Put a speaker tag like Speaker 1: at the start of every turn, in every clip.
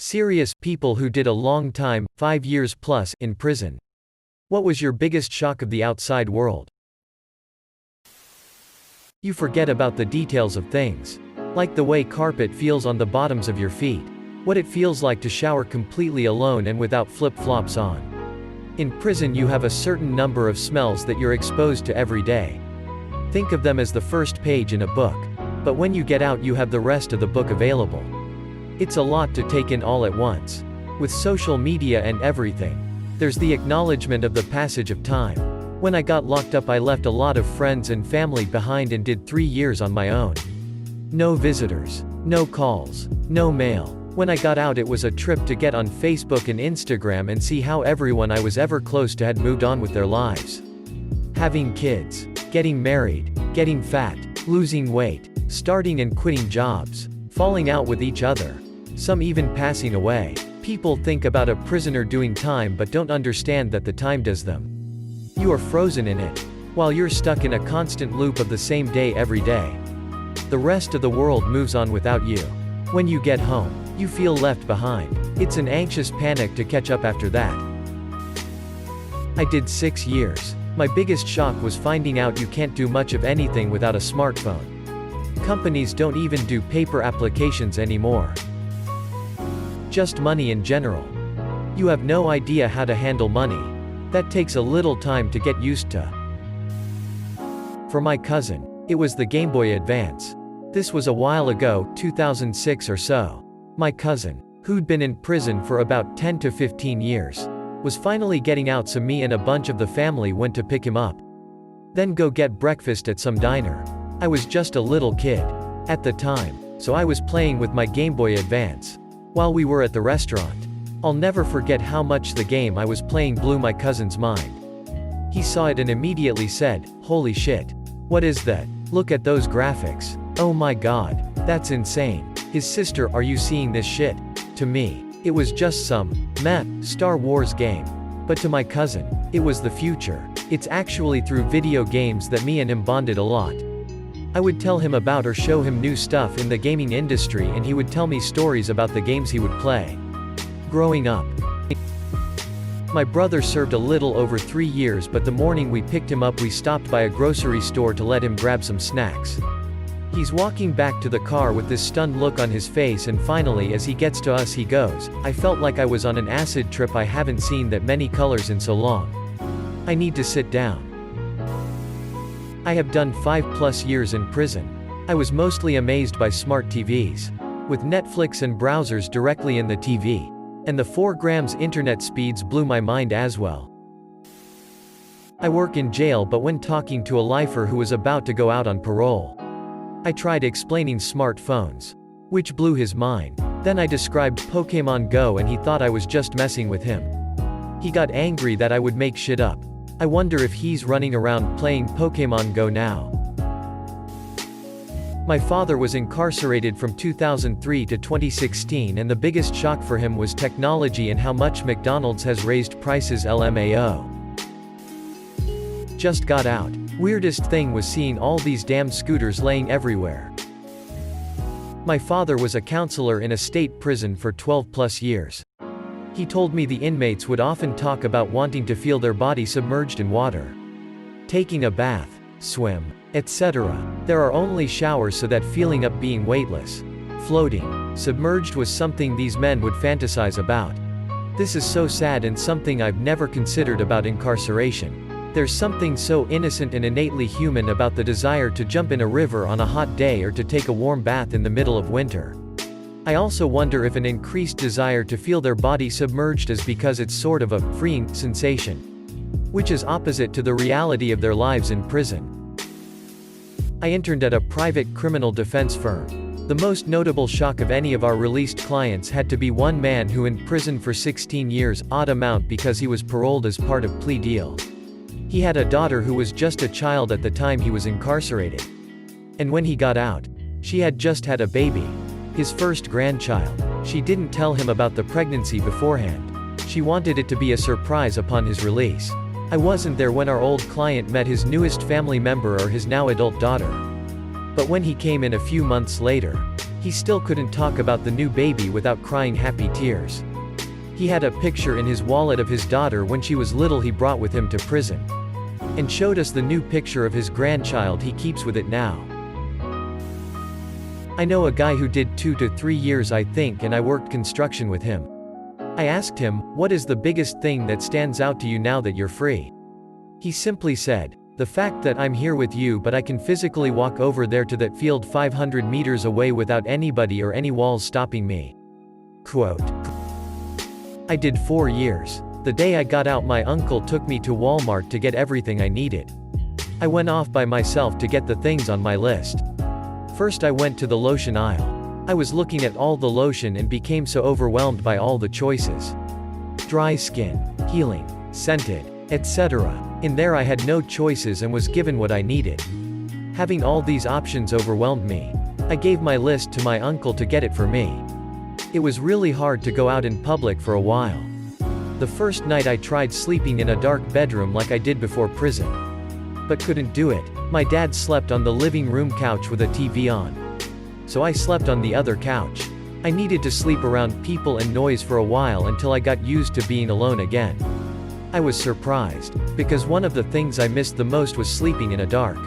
Speaker 1: Serious people who did a long time, 5 years plus, in prison. What was your biggest shock of the outside world? You forget about the details of things. Like the way carpet feels on the bottoms of your feet. What it feels like to shower completely alone and without flip-flops on. In prison you have a certain number of smells that you're exposed to every day. Think of them as the first page in a book. But when you get out you have the rest of the book available. It's a lot to take in all at once. With social media and everything. There's the acknowledgement of the passage of time. When I got locked up I left a lot of friends and family behind and did 3 years on my own. No visitors. No calls. No mail. When I got out it was a trip to get on Facebook and Instagram and see how everyone I was ever close to had moved on with their lives. Having kids. Getting married. Getting fat. Losing weight. Starting and quitting jobs. Falling out with each other. Some even passing away. People think about a prisoner doing time but don't understand that the time does them. You are frozen in it. While you're stuck in a constant loop of the same day every day. The rest of the world moves on without you. When you get home, you feel left behind. It's an anxious panic to catch up after that. I did 6 years. My biggest shock was finding out you can't do much of anything without a smartphone. Companies don't even do paper applications anymore. Just money in general. You have no idea how to handle money. That takes a little time to get used to. For my cousin, it was the Game Boy Advance. This was a while ago, 2006 or so. My cousin, who'd been in prison for about 10 to 15 years, was finally getting out, so me and a bunch of the family went to pick him up. Then go get breakfast at some diner. I was just a little kid at the time, so I was playing with my Game Boy Advance while we were at the restaurant. I'll never forget how much the game I was playing blew my cousin's mind. He saw it and immediately said, "Holy shit. What is that? Look at those graphics. Oh my god. That's insane." His sister, "Are you seeing this shit?" To me, it was just some meh Star Wars game. But to my cousin, it was the future. It's actually through video games that me and him bonded a lot. I would tell him about or show him new stuff in the gaming industry and he would tell me stories about the games he would play. Growing up, my brother served a little over 3 years, but the morning we picked him up we stopped by a grocery store to let him grab some snacks. He's walking back to the car with this stunned look on his face, and finally as he gets to us he goes, "I felt like I was on an acid trip. I haven't seen that many colors in so long. I need to sit down." I have done 5+ years in prison. I was mostly amazed by smart TVs. With Netflix and browsers directly in the TV. And the 4 grams internet speeds blew my mind as well. I work in jail, but when talking to a lifer who was about to go out on parole, I tried explaining smartphones, which blew his mind. Then I described Pokemon Go and he thought I was just messing with him. He got angry that I would make shit up. I wonder if he's running around playing Pokemon Go now. My father was incarcerated from 2003 to 2016, and the biggest shock for him was technology and how much McDonald's has raised prices. LMAO. Just got out. Weirdest thing was seeing all these damn scooters laying everywhere. My father was a counselor in a state prison for 12+ years. He told me the inmates would often talk about wanting to feel their body submerged in water. Taking a bath, swim, etc. There are only showers, so that feeling up being weightless, floating, submerged was something these men would fantasize about. This is so sad and something I've never considered about incarceration. There's something so innocent and innately human about the desire to jump in a river on a hot day or to take a warm bath in the middle of winter. I also wonder if an increased desire to feel their body submerged is because it's sort of a freeing sensation, which is opposite to the reality of their lives in prison. I interned at a private criminal defense firm. The most notable shock of any of our released clients had to be one man who in prison for 16 years, odd amount because he was paroled as part of plea deal. He had a daughter who was just a child at the time he was incarcerated. And when he got out, she had just had a baby. His first grandchild. She didn't tell him about the pregnancy beforehand. She wanted it to be a surprise upon his release. I wasn't there when our old client met his newest family member or his now adult daughter. But when he came in a few months later, He still couldn't talk about the new baby without crying happy tears. He had a picture in his wallet of his daughter when she was little he brought with him to prison. And showed us the new picture of his grandchild he keeps with it now. I know a guy who did 2 to 3 years I think, and I worked construction with him. I asked him, what is the biggest thing that stands out to you now that you're free? He simply said, the fact that I'm here with you, but I can physically walk over there to that field 500 meters away without anybody or any walls stopping me. Quote. I did 4 years. The day I got out my uncle took me to Walmart to get everything I needed. I went off by myself to get the things on my list. First I went to the lotion aisle. I was looking at all the lotion and became so overwhelmed by all the choices. Dry skin, healing, scented, etc. In there I had no choices and was given what I needed. Having all these options overwhelmed me. I gave my list to my uncle to get it for me. It was really hard to go out in public for a while. The first night I tried sleeping in a dark bedroom like I did before prison. But couldn't do it. My dad slept on the living room couch with a TV on. So I slept on the other couch. I needed to sleep around people and noise for a while until I got used to being alone again. I was surprised, because one of the things I missed the most was sleeping in a dark,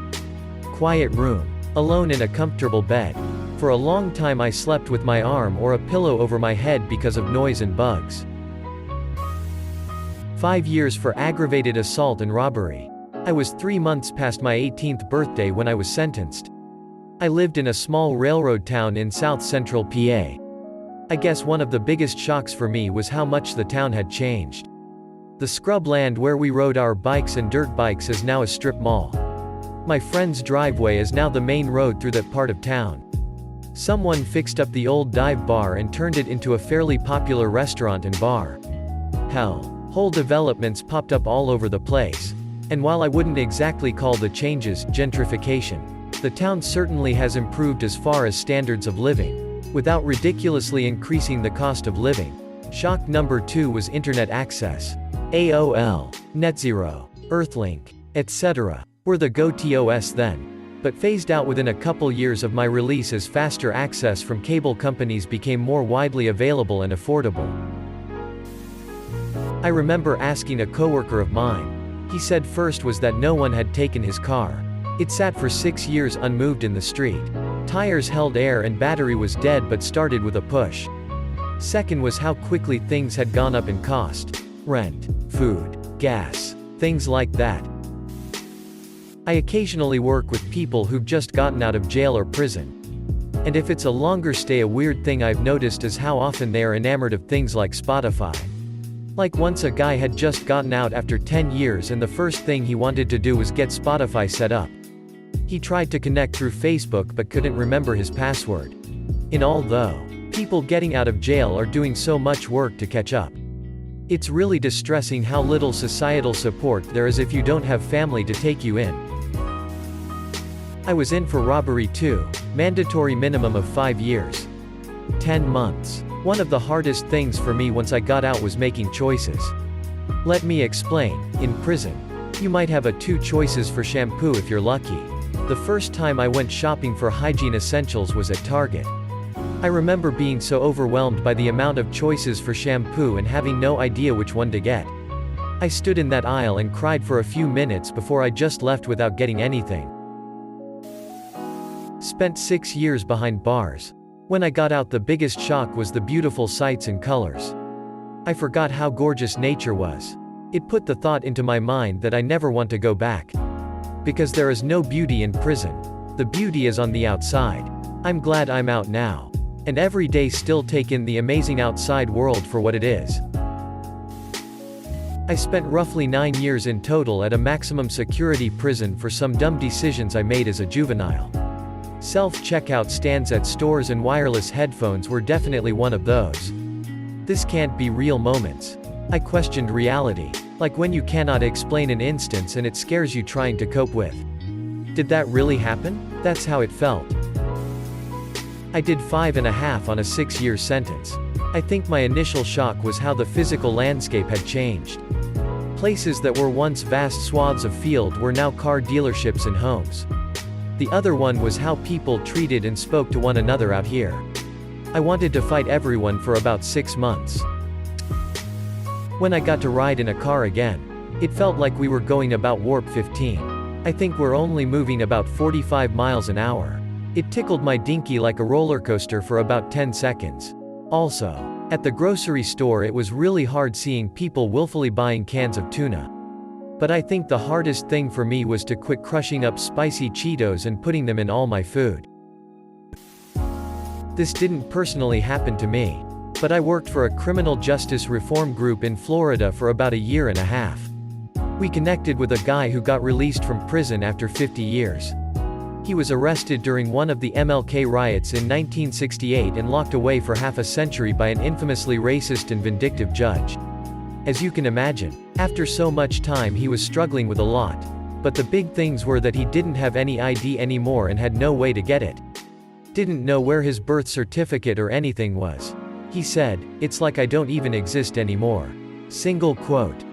Speaker 1: quiet room, alone in a comfortable bed. For a long time I slept with my arm or a pillow over my head because of noise and bugs. 5 years for aggravated assault and robbery. I was 3 months past my 18th birthday when I was sentenced. I lived in a small railroad town in south central PA. I guess one of the biggest shocks for me was how much the town had changed. The scrub land where we rode our bikes and dirt bikes is now a strip mall. My friend's driveway is now the main road through that part of town. Someone fixed up the old dive bar and turned it into a fairly popular restaurant and bar. Hell, whole developments popped up all over the place. And while I wouldn't exactly call the changes gentrification, the town certainly has improved as far as standards of living, without ridiculously increasing the cost of living. Shock number 2 was internet access. AOL, NetZero, Earthlink, etc. were the go-tos then. But phased out within a couple years of my release as faster access from cable companies became more widely available and affordable. I remember asking a coworker of mine. He said first was that no one had taken his car. It sat for 6 years unmoved in the street. Tires held air and battery was dead but started with a push. Second was how quickly things had gone up in cost. Rent, food, gas, things like that. I occasionally work with people who've just gotten out of jail or prison. And if it's a longer stay, a weird thing I've noticed is how often they are enamored of things like Spotify. Like once a guy had just gotten out after 10 years and the first thing he wanted to do was get Spotify set up. He tried to connect through Facebook but couldn't remember his password. In all though, people getting out of jail are doing so much work to catch up. It's really distressing how little societal support there is if you don't have family to take you in. I was in for robbery too, mandatory minimum of 5 years. 10 months. One of the hardest things for me once I got out was making choices. Let me explain. In prison, you might have 2 choices for shampoo if you're lucky. The first time I went shopping for hygiene essentials was at Target. I remember being so overwhelmed by the amount of choices for shampoo and having no idea which one to get. I stood in that aisle and cried for a few minutes before I just left without getting anything. Spent 6 years behind bars. When I got out, the biggest shock was the beautiful sights and colors. I forgot how gorgeous nature was. It put the thought into my mind that I never want to go back. Because there is no beauty in prison. The beauty is on the outside. I'm glad I'm out now. And every day still take in the amazing outside world for what it is. I spent roughly 9 years in total at a maximum security prison for some dumb decisions I made as a juvenile. Self-checkout stands at stores and wireless headphones were definitely one of those. This can't be real moments. I questioned reality. Like when you cannot explain an instance and it scares you trying to cope with. Did that really happen? That's how it felt. I did 5.5 on a 6-year sentence. I think my initial shock was how the physical landscape had changed. Places that were once vast swaths of field were now car dealerships and homes. The other one was how people treated and spoke to one another out here. I wanted to fight everyone for about 6 months. When I got to ride in a car again, it felt like we were going about warp 15. I think we're only moving about 45 miles an hour. It tickled my dinky like a roller coaster for about 10 seconds. Also, at the grocery store it was really hard seeing people willfully buying cans of tuna. But I think the hardest thing for me was to quit crushing up spicy Cheetos and putting them in all my food. This didn't personally happen to me, but I worked for a criminal justice reform group in Florida for about a year and a half. We connected with a guy who got released from prison after 50 years. He was arrested during one of the MLK riots in 1968 and locked away for half a century by an infamously racist and vindictive judge. As you can imagine, after so much time he was struggling with a lot. But the big things were that he didn't have any ID anymore and had no way to get it. Didn't know where his birth certificate or anything was. He said, "It's like I don't even exist anymore." Single quote.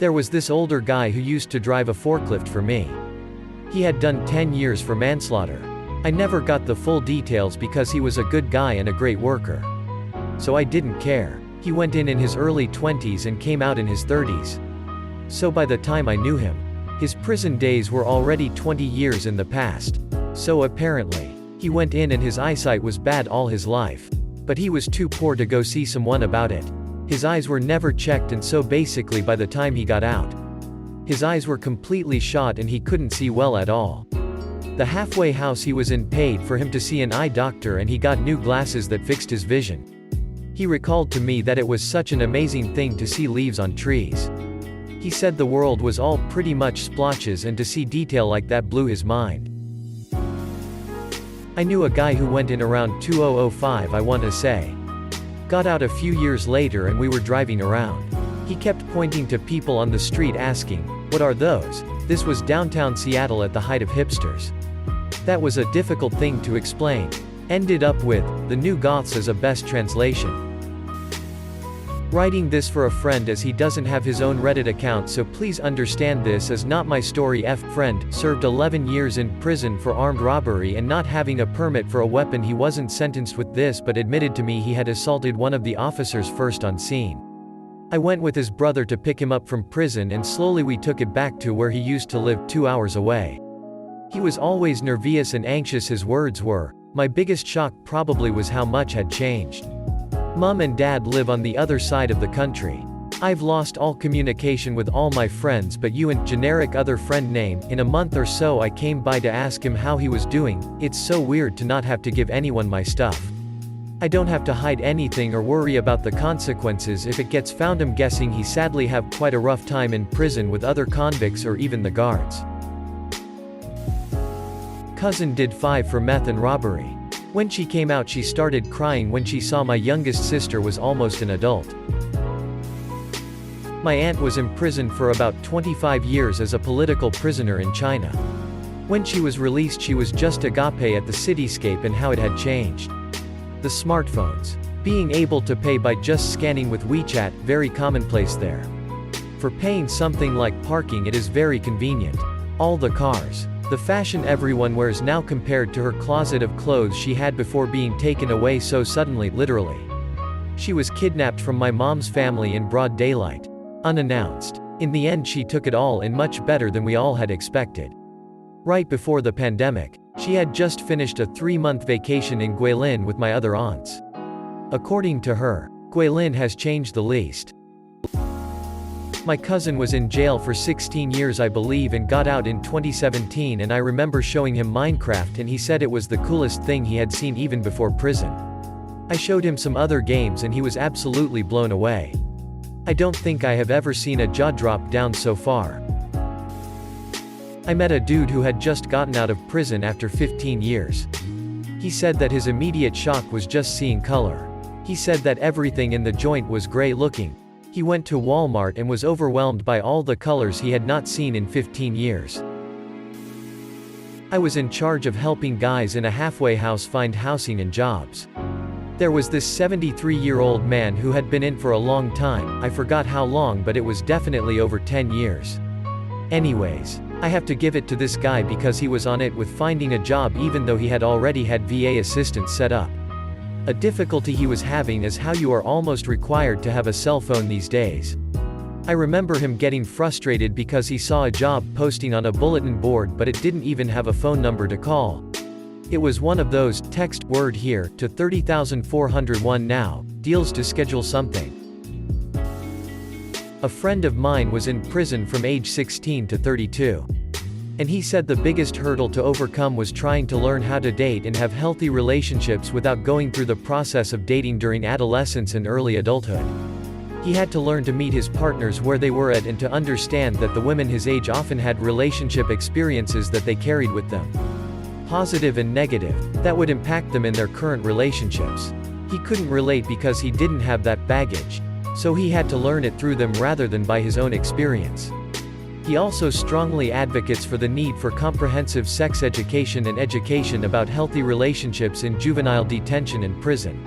Speaker 1: There was this older guy who used to drive a forklift for me. He had done 10 years for manslaughter. I never got the full details because he was a good guy and a great worker. So I didn't care. He went in his early 20s and came out in his 30s. So by the time I knew him, his prison days were already 20 years in the past. So apparently, he went in and his eyesight was bad all his life. But he was too poor to go see someone about it. His eyes were never checked, and so basically by the time he got out, his eyes were completely shot and he couldn't see well at all. The halfway house he was in paid for him to see an eye doctor and he got new glasses that fixed his vision. He recalled to me that it was such an amazing thing to see leaves on trees. He said the world was all pretty much splotches and to see detail like that blew his mind. I knew a guy who went in around 2005, I want to say. Got out a few years later and we were driving around. He kept pointing to people on the street asking, "What are those?" This was downtown Seattle at the height of hipsters. That was a difficult thing to explain. Ended up with, "The new goths" as a best translation. Writing this for a friend as he doesn't have his own Reddit account, so please understand this as not my story. Friend served 11 years in prison for armed robbery and not having a permit for a weapon. He wasn't sentenced with this but admitted to me he had assaulted one of the officers first on scene. I went with his brother to pick him up from prison and slowly we took it back to where he used to live 2 hours away. He was always nervous and anxious, his words were. My biggest shock probably was how much had changed. Mom and Dad live on the other side of the country. I've lost all communication with all my friends but you and generic other friend name. In a month or so I came by to ask him how he was doing. It's so weird to not have to give anyone my stuff. I don't have to hide anything or worry about the consequences if it gets found. I'm guessing he sadly have quite a rough time in prison with other convicts or even the guards. Cousin did 5 for meth and robbery. When she came out she started crying when she saw my youngest sister was almost an adult. My aunt was imprisoned for about 25 years as a political prisoner in China. When she was released she was just agape at the cityscape and how it had changed. The smartphones. Being able to pay by just scanning with WeChat, very commonplace there. For paying something like parking it is very convenient. All the cars. The fashion everyone wears now compared to her closet of clothes she had before being taken away so suddenly, literally. She was kidnapped from my mom's family in broad daylight. Unannounced. In the end she took it all in much better than we all had expected. Right before the pandemic, she had just finished a 3-month vacation in Guilin with my other aunts. According to her, Guilin has changed the least. My cousin was in jail for 16 years I believe and got out in 2017, and I remember showing him Minecraft and he said it was the coolest thing he had seen even before prison. I showed him some other games and he was absolutely blown away. I don't think I have ever seen a jaw drop down so far. I met a dude who had just gotten out of prison after 15 years. He said that his immediate shock was just seeing color. He said that everything in the joint was gray looking. He went to Walmart and was overwhelmed by all the colors he had not seen in 15 years. I was in charge of helping guys in a halfway house find housing and jobs. There was this 73-year-old man who had been in for a long time, I forgot how long but it was definitely over 10 years. Anyways, I have to give it to this guy because he was on it with finding a job even though he had already had VA assistance set up. A difficulty he was having is how you are almost required to have a cell phone these days. I remember him getting frustrated because he saw a job posting on a bulletin board but it didn't even have a phone number to call. It was one of those, text, word here, to 30,401 now, deals to schedule something. A friend of mine was in prison from age 16 to 32. And he said the biggest hurdle to overcome was trying to learn how to date and have healthy relationships without going through the process of dating during adolescence and early adulthood. He had to learn to meet his partners where they were at and to understand that the women his age often had relationship experiences that they carried with them. Positive and negative, that would impact them in their current relationships. He couldn't relate because he didn't have that baggage. So he had to learn it through them rather than by his own experience. He also strongly advocates for the need for comprehensive sex education and education about healthy relationships in juvenile detention and prison.